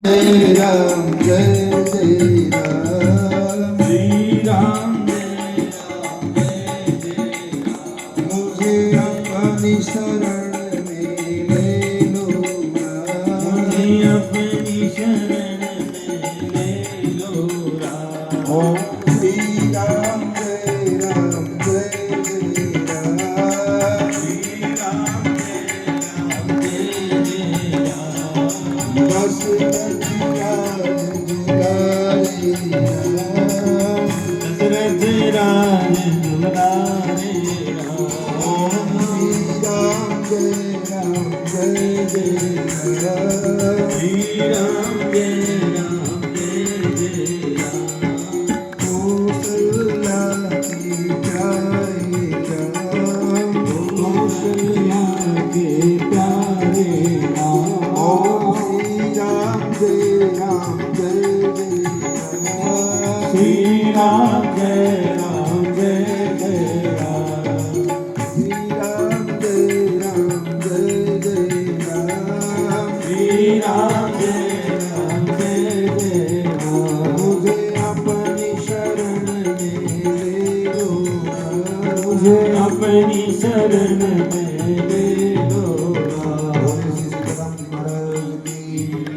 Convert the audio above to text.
जय राम जय जय राम श्री राम जय राम जय जय राम। मुझे अपनी शरण में ले लो राम मुझे अपनी शरण में ले लो राम। ओम श्री राम जय राम जय जय राम श्री राम जय राम जय जय राम। दशरथ राज दुलारे राम दशरथ राज दुलारे राम। ओम श्री राम जय राम जय जय राम श्री राम जय राम जय जय राम। कौशल्या के प्यारे राम कौशल्या के प्यारे राम। ओम श्री राम जय राम जय जय राम श्री राम जय राम जय जय राम। श्री राम जय राम जय जय राम श्री राम जय राम जय जय राम। मुझे अपनी शरण में ले लो राम मुझे अपनी शरण में ले लो राम। बोले श्री सीताराम जी महाराज की